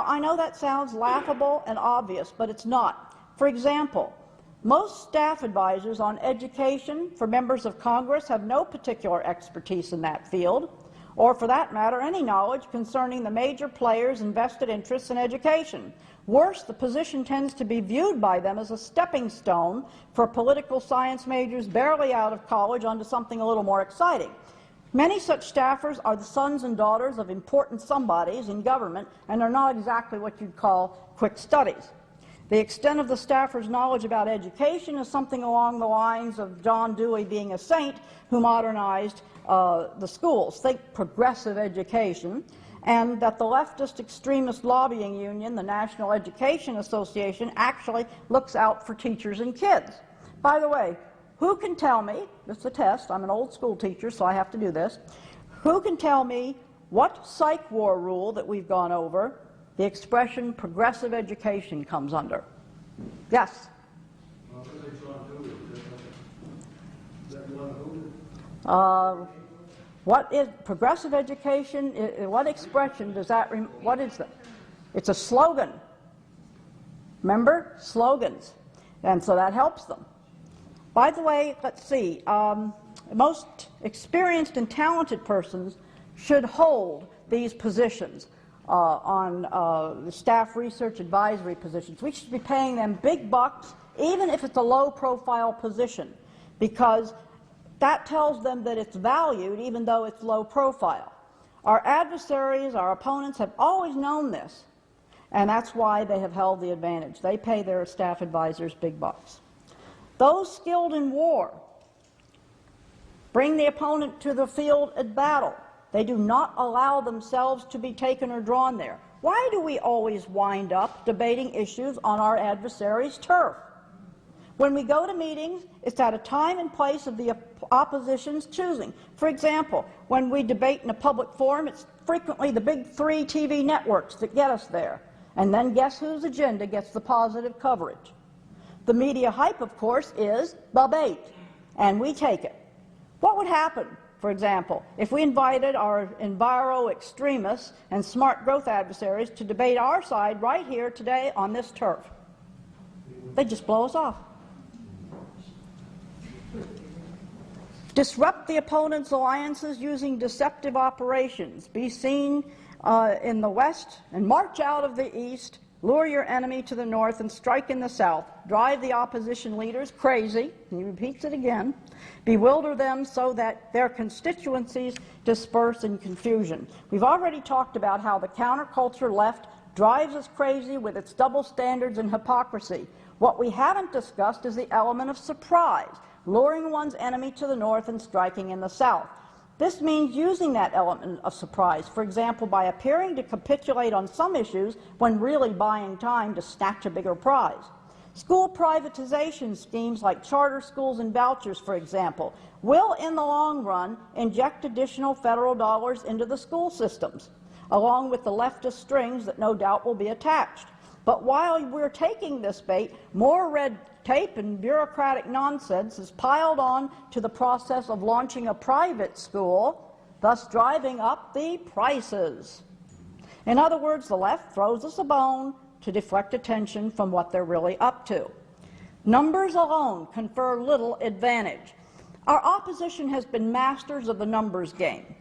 I know that sounds laughable and obvious, but it's not. For example, most staff advisors on education for members of Congress have no particular expertise in that field, or for that matter, any knowledge concerning the major players' invested interests in education. Worse, the position tends to be viewed by them as a stepping stone for political science majors barely out of college onto something a little more exciting. Many such staffers are the sons and daughters of important somebodies in government and are not exactly what you'd call quick studies. The extent of the staffer's knowledge about education is something along the lines of John Dewey being a saint who modernized the schools. Think progressive education, and that the leftist extremist lobbying union, the National Education Association, actually looks out for teachers and kids. By the way, who can tell me, this is a test, I'm an old school teacher so I have to do this, who can tell me what psych war rule that we've gone over the expression progressive education comes under? Yes? What is progressive education? What expression does that, what is that? It's a slogan. Remember? Slogans. And so that helps them. By the way, let's see, most experienced and talented persons should hold these positions on staff research advisory positions. We should be paying them big bucks, even if it's a low-profile position, because that tells them that it's valued even though it's low profile. Our adversaries, our opponents, have always known this, and that's why they have held the advantage. They pay their staff advisors big bucks. Those skilled in war bring the opponent to the field at battle. They do not allow themselves to be taken or drawn there. Why do we always wind up debating issues on our adversary's turf? When we go to meetings, it's at a time and place of the opposition's choosing. For example, when we debate in a public forum, it's frequently the big three TV networks that get us there. And then guess whose agenda gets the positive coverage? The media hype, of course, is the bait, and we take it. What would happen, for example, if we invited our enviro extremists and smart growth adversaries to debate our side right here today on this turf? They'd just blow us off. Disrupt the opponent's alliances using deceptive operations. Be seen in the west and march out of the east, lure your enemy to the north and strike in the south. Drive the opposition leaders crazy, and he repeats it again. Bewilder them so that their constituencies disperse in confusion. We've already talked about how the counterculture left drives us crazy with its double standards and hypocrisy. What we haven't discussed is the element of surprise, luring one's enemy to the north and striking in the south. This means using that element of surprise, for example, by appearing to capitulate on some issues when really buying time to snatch a bigger prize. School privatization schemes like charter schools and vouchers, for example, will in the long run inject additional federal dollars into the school systems, along with the leftist strings that no doubt will be attached. But while we're taking this bait, more red tape and bureaucratic nonsense is piled on to the process of launching a private school, thus driving up the prices. In other words, the left throws us a bone to deflect attention from what they're really up to. Numbers alone confer little advantage. Our opposition has been masters of the numbers game,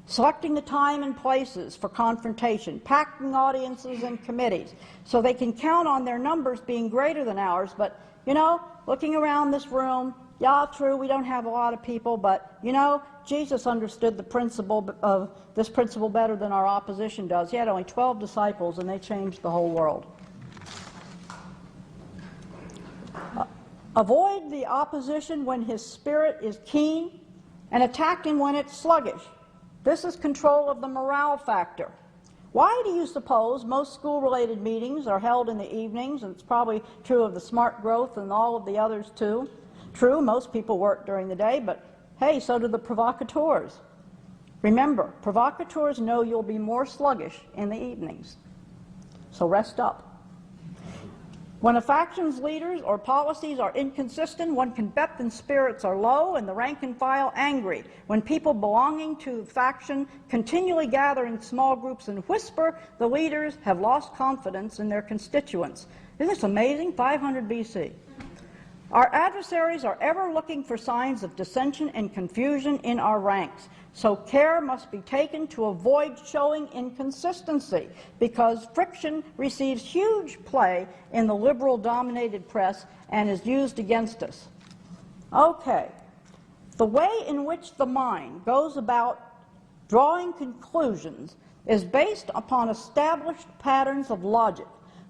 selecting the time and places for confrontation, packing audiences and committees so they can count on their numbers being greater than ours. But, you know, looking around this room, yeah, true, we don't have a lot of people, but, you know, Jesus understood the principle of this principle better than our opposition does. He had only 12 disciples, and they changed the whole world. Avoid the opposition when his spirit is keen, and attack him when it's sluggish. This is control of the morale factor. Why do you suppose most school-related meetings are held in the evenings? And it's probably true of the smart growth and all of the others too. True, most people work during the day, but hey, so do the provocateurs. Remember, provocateurs know you'll be more sluggish in the evenings. So rest up. When a faction's leaders or policies are inconsistent, one can bet that spirits are low and the rank and file angry. When people belonging to a faction continually gather in small groups and whisper, the leaders have lost confidence in their constituents. Isn't this amazing? 500 BC. Our adversaries are ever looking for signs of dissension and confusion in our ranks. So care must be taken to avoid showing inconsistency, because friction receives huge play in the liberal-dominated press and is used against us. Okay, the way in which the mind goes about drawing conclusions is based upon established patterns of logic.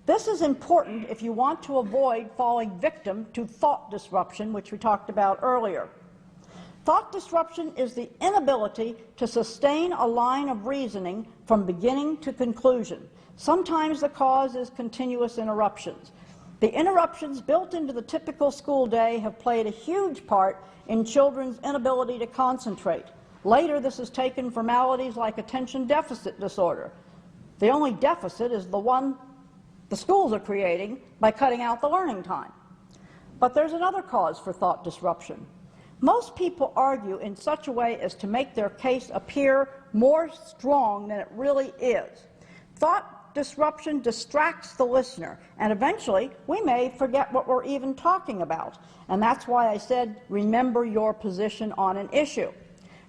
This is important if you want to avoid falling victim to thought disruption, which we talked about earlier. Thought disruption is the inability to sustain a line of reasoning from beginning to conclusion. Sometimes the cause is continuous interruptions. The interruptions built into the typical school day have played a huge part in children's inability to concentrate. Later, this is taken for maladies like attention deficit disorder. The only deficit is the one the schools are creating by cutting out the learning time. But there's another cause for thought disruption. Most people argue in such a way as to make their case appear more strong than it really is. Thought disruption distracts the listener, and eventually we may forget what we're even talking about. And that's why I said, remember your position on an issue.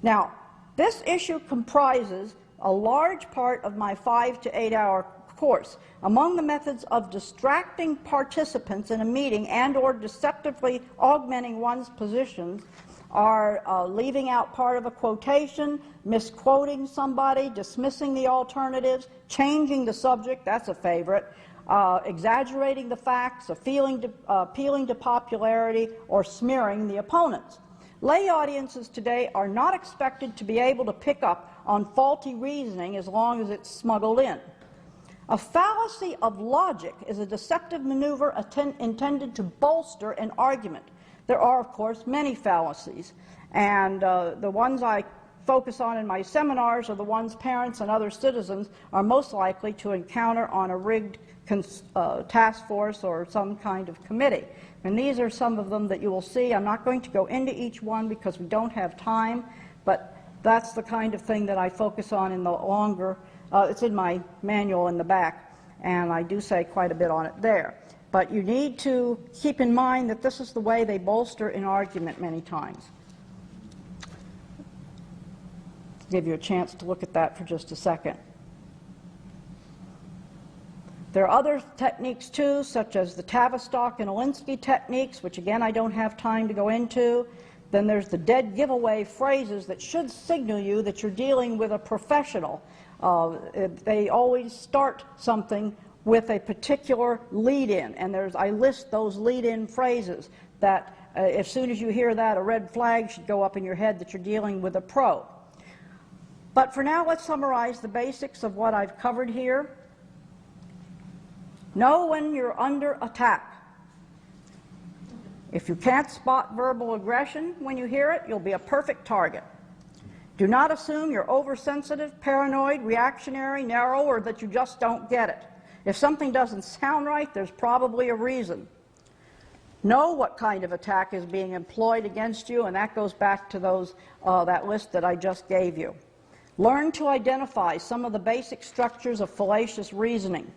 Now, this issue comprises a large part of my 5 to 8 hour course. Among the methods of distracting participants in a meeting and or deceptively augmenting one's positions are leaving out part of a quotation, misquoting somebody, dismissing the alternatives, changing the subject, that's a favorite, exaggerating the facts, appealing to popularity, or smearing the opponents. Lay audiences today are not expected to be able to pick up on faulty reasoning as long as it's smuggled in. A fallacy of logic is a deceptive maneuver intended to bolster an argument. There are, of course, many fallacies, and the ones I focus on in my seminars are the ones parents and other citizens are most likely to encounter on a rigged task force or some kind of committee. And these are some of them that you will see. I'm not going to go into each one because we don't have time, but that's the kind of thing that I focus on in the longer. It's in my manual in the back, and I do say quite a bit on it there. But you need to keep in mind that this is the way they bolster an argument many times. I'll give you a chance to look at that for just a second. There are other techniques too, such as the Tavistock and Alinsky techniques, which again I don't have time to go into. Then there's the dead giveaway phrases that should signal you that you're dealing with a professional. They always start something with a particular lead-in, and I list those lead-in phrases that as soon as you hear that, a red flag should go up in your head that you're dealing with a pro. But for now, let's summarize the basics of what I've covered here. Know when you're under attack. If you can't spot verbal aggression when you hear it, you'll be a perfect target. Do not assume you're oversensitive, paranoid, reactionary, narrow, or that you just don't get it. If something doesn't sound right, there's probably a reason. Know what kind of attack is being employed against you, and that goes back to that list that I just gave you. Learn to identify some of the basic structures of fallacious reasoning.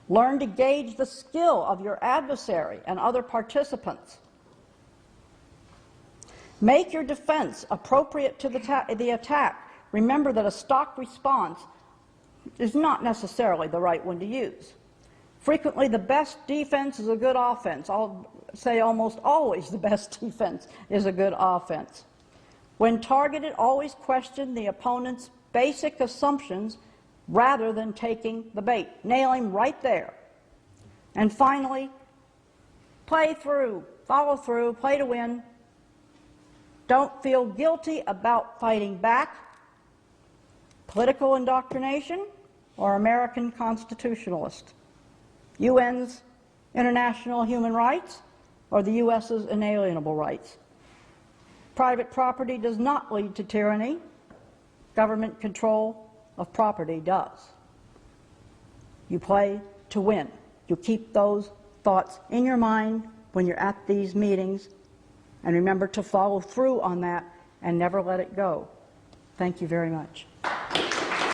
Learn to gauge the skill of your adversary and other participants. Make your defense appropriate to the attack. Remember that a stock response is not necessarily the right one to use. Frequently, the best defense is a good offense. I'll say almost always the best defense is a good offense. When targeted, always question the opponent's basic assumptions rather than taking the bait. Nail him right there. And finally, play through, follow through, play to win. Don't feel guilty about fighting back. Political indoctrination or American constitutionalist? UN's international human rights or the U.S.'s inalienable rights? Private property does not lead to tyranny. Government control of property does. You play to win. You keep those thoughts in your mind when you're at these meetings, and remember to follow through on that and never let it go. Thank you very much.